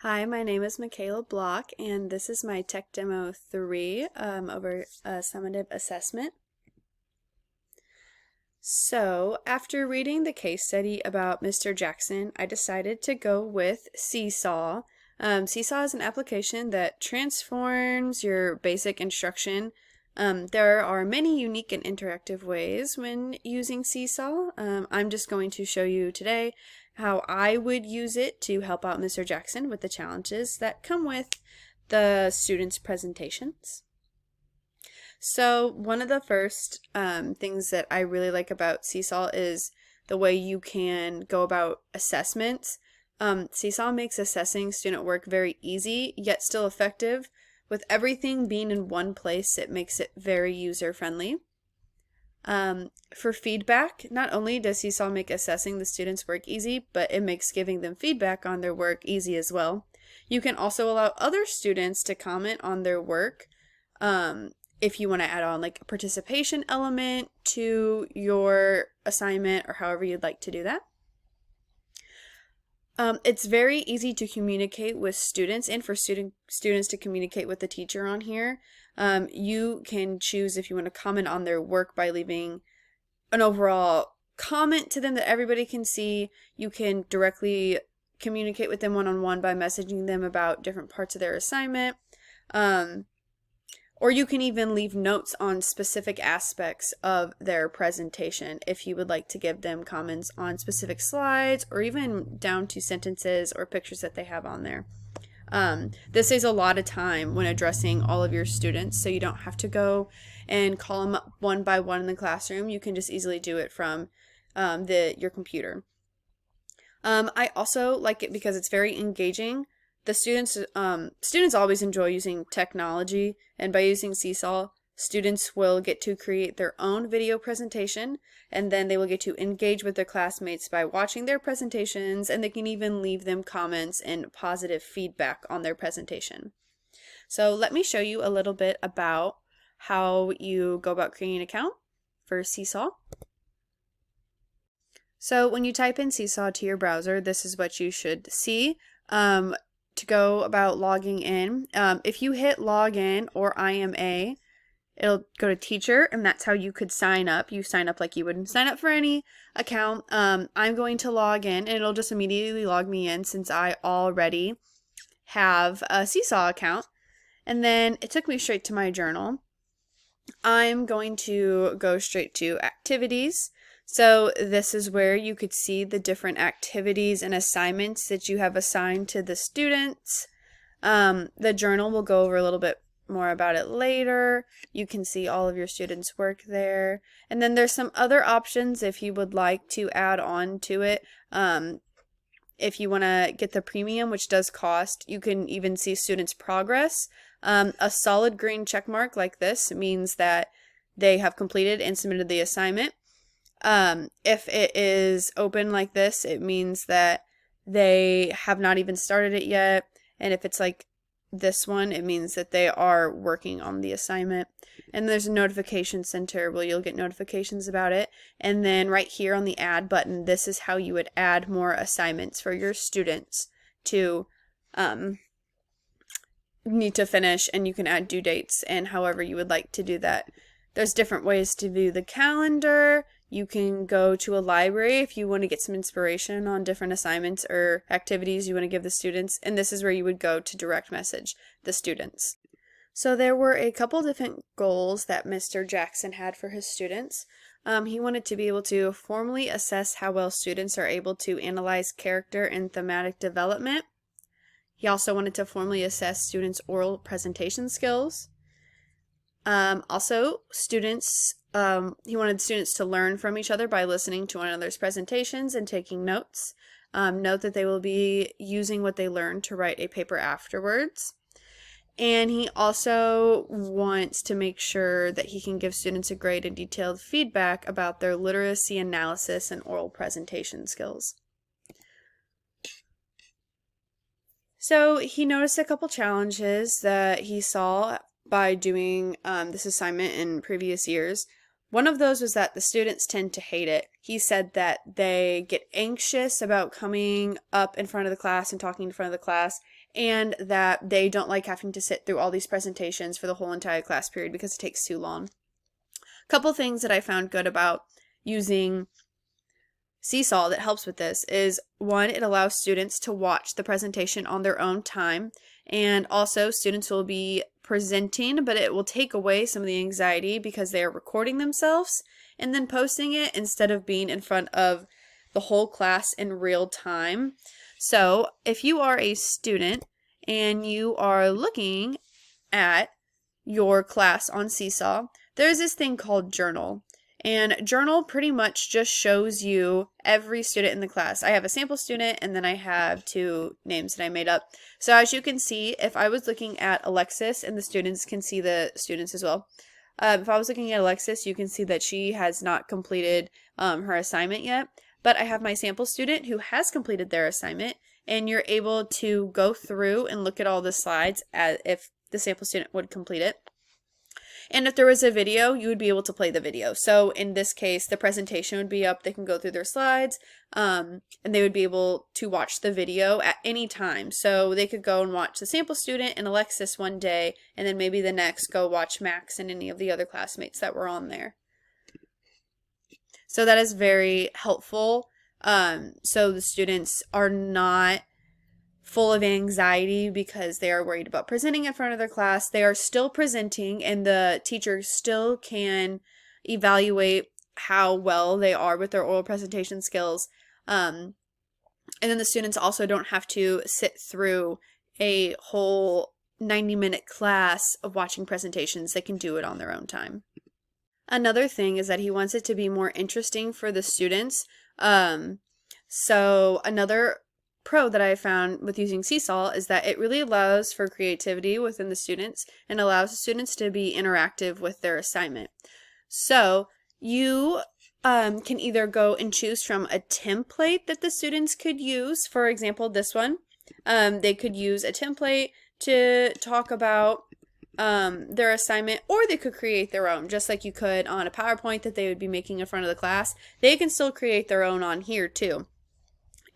Hi, my name is Michaela Block, and this is my Tech Demo 3 over summative assessment. So, after reading the case study about Mr. Jackson, I decided to go with Seesaw. Seesaw is an application that transforms your basic instruction. There are many unique and interactive ways when using Seesaw. I'm just going to show you today how I would use it to help out Mr. Jackson with the challenges that come with the students' presentations. So one of the first things that I really like about Seesaw is the way you can go about assessments. Seesaw makes assessing student work very easy, yet still effective. With everything being in one place, it makes it very user-friendly. For feedback, not only does Seesaw make assessing the students' work easy, but it makes giving them feedback on their work easy as well. You can also allow other students to comment on their work. If you want to add on like a participation element to your assignment or however you'd like to do that. It's very easy to communicate with students and for students to communicate with the teacher on here. You can choose if you want to comment on their work by leaving an overall comment to them that everybody can see. You can directly communicate with them one-on-one by messaging them about different parts of their assignment. Or you can even leave notes on specific aspects of their presentation if you would like to give them comments on specific slides or even down to sentences or pictures that they have on there. This saves a lot of time when addressing all of your students, so you don't have to go and call them up one by one in the classroom. You can just easily do it from your computer. I also like it because it's very engaging. The students always enjoy using technology, and by using Seesaw, students will get to create their own video presentation, and then they will get to engage with their classmates by watching their presentations, and they can even leave them comments and positive feedback on their presentation. So let me show you a little bit about how you go about creating an account for Seesaw. So when you type in Seesaw to your browser, this is what you should see. To go about logging in, if you hit login or IMA, it'll go to teacher, and that's how you could sign up. You sign up like you would sign up for any account. I'm going to log in, and it'll just immediately log me in since I already have a Seesaw account. And then it took me straight to my journal. I'm going to go straight to activities. So this is where you could see the different activities and assignments that you have assigned to the students. The journal will go over a little bit more about it later. You can see all of your students' work there. And then there's some other options if you would like to add on to it. If you want to get the premium, which does cost, you can even see students' progress. A solid green check mark like this means that they have completed and submitted the assignment. If it is open like this, it means that they have not even started it yet. And if it's like this one, it means that they are working on the assignment. And there's a notification center where you'll get notifications about it. And then right here on the add button, this is how you would add more assignments for your students to need to finish, and you can add due dates and however you would like to do that. There's different ways to view the calendar. You can go to a library if you want to get some inspiration on different assignments or activities you want to give the students, and this is where you would go to direct message the students. So there were a couple different goals that Mr. Jackson had for his students. He wanted to be able to formally assess how well students are able to analyze character and thematic development. He also wanted to formally assess students' oral presentation skills. Also, he wanted students to learn from each other by listening to one another's presentations and taking notes. Note that they will be using what they learned to write a paper afterwards. And he also wants to make sure that he can give students a great and detailed feedback about their literacy, analysis, and oral presentation skills. So he noticed a couple challenges that he saw by doing this assignment in previous years. One of those was that the students tend to hate it. He said that they get anxious about coming up in front of the class and talking in front of the class, and that they don't like having to sit through all these presentations for the whole entire class period because it takes too long. A couple things that I found good about using Seesaw that helps with this is, one, it allows students to watch the presentation on their own time, and also students will be presenting, but it will take away some of the anxiety because they are recording themselves and then posting it instead of being in front of the whole class in real time. So if you are a student and you are looking at your class on Seesaw, there's this thing called Journal. And Journal pretty much just shows you every student in the class. I have a sample student, and then I have 2 names that I made up. So as you can see, if I was looking at Alexis, and the students can see the students as well. If I was looking at Alexis, you can see that she has not completed her assignment yet. But I have my sample student who has completed their assignment, and you're able to go through and look at all the slides as if the sample student would complete it. And if there was a video, you would be able to play the video. So in this case, the presentation would be up. They can go through their slides, and they would be able to watch the video at any time. So they could go and watch the sample student and Alexis one day, and then maybe the next go watch Max and any of the other classmates that were on there. So that is very helpful. So the students are not full of anxiety because they are worried about presenting in front of their class. They are still presenting, and the teacher still can evaluate how well they are with their oral presentation skills. And then the students also don't have to sit through a whole 90-minute class of watching presentations. They can do it on their own time. Another thing is that he wants it to be more interesting for the students. So another pro that I found with using Seesaw is that it really allows for creativity within the students and allows the students to be interactive with their assignment. So you can either go and choose from a template that the students could use. For example, this one. They could use a template to talk about their assignment, or they could create their own, just like you could on a PowerPoint that they would be making in front of the class. They can still create their own on here too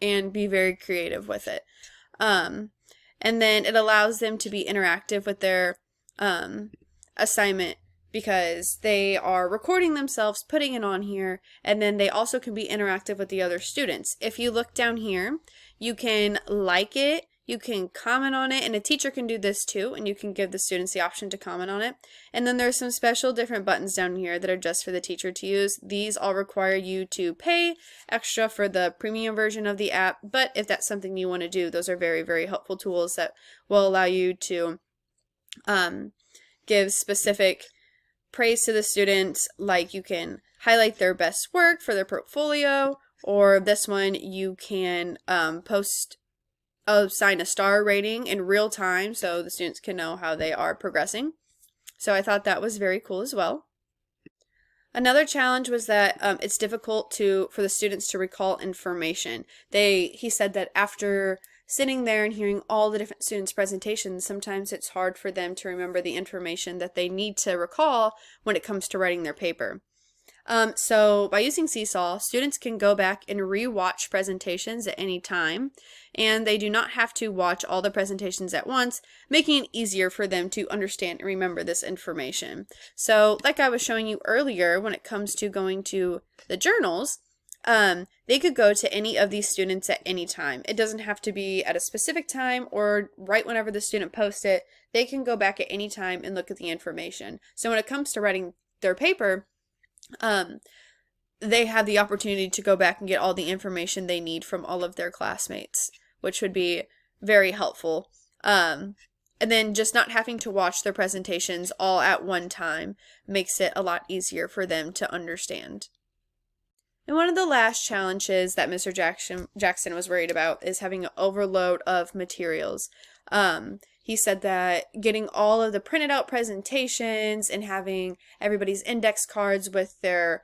and be very creative with it. And then it allows them to be interactive with their assignment because they are recording themselves, putting it on here, and then they also can be interactive with the other students. If you look down here, you can like it, you can comment on it, and a teacher can do this too, and you can give the students the option to comment on it. And then there's some special different buttons down here that are just for the teacher to use. These all require you to pay extra for the premium version of the app, but if that's something you want to do, those are very, very helpful tools that will allow you to give specific praise to the students, like you can highlight their best work for their portfolio, or this one you can assign a star rating in real time so the students can know how they are progressing. So I thought that was very cool as well. Another challenge was that it's difficult for the students to recall information. He said that after sitting there and hearing all the different students' presentations, sometimes it's hard for them to remember the information that they need to recall when it comes to writing their paper. So by using Seesaw, students can go back and re-watch presentations at any time, and they do not have to watch all the presentations at once, making it easier for them to understand and remember this information. So like I was showing you earlier, when it comes to going to the journals, they could go to any of these students at any time. It doesn't have to be at a specific time or right whenever the student posts it. They can go back at any time and look at the information. So when it comes to writing their paper, they have the opportunity to go back and get all the information they need from all of their classmates, which would be very helpful. And then just not having to watch their presentations all at one time makes it a lot easier for them to understand. And one of the last challenges that Mr. Jackson was worried about is having an overload of materials. He said that getting all of the printed out presentations and having everybody's index cards with their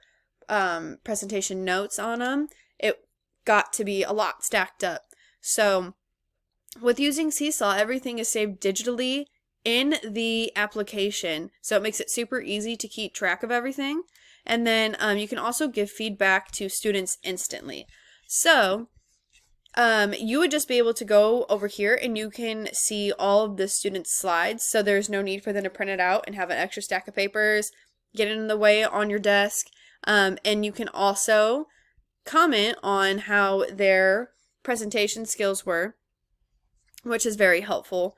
presentation notes on them, it got to be a lot stacked up. So with using Seesaw, everything is saved digitally in the application. So it makes it super easy to keep track of everything. And then you can also give feedback to students instantly. So You would just be able to go over here and you can see all of the students' slides. So there's no need for them to print it out and have an extra stack of papers, get in the way on your desk. And you can also comment on how their presentation skills were, which is very helpful.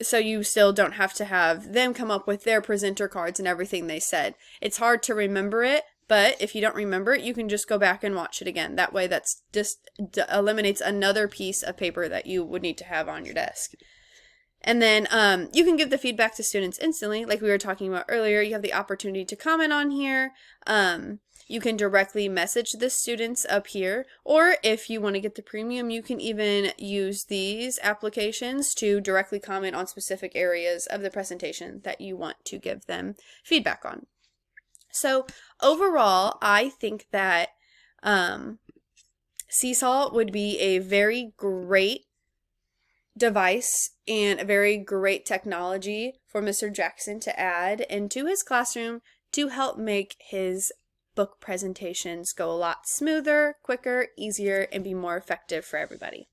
So you still don't have to have them come up with their presenter cards and everything they said. It's hard to remember it, but if you don't remember it, you can just go back and watch it again. That way that's just eliminates another piece of paper that you would need to have on your desk. And then you can give the feedback to students instantly, like we were talking about earlier. You have the opportunity to comment on here. You can directly message the students up here, or if you want to get the premium, you can even use these applications to directly comment on specific areas of the presentation that you want to give them feedback on. So overall, I think that Seesaw would be a very great device and a very great technology for Mr. Jackson to add into his classroom to help make his book presentations go a lot smoother, quicker, easier, and be more effective for everybody.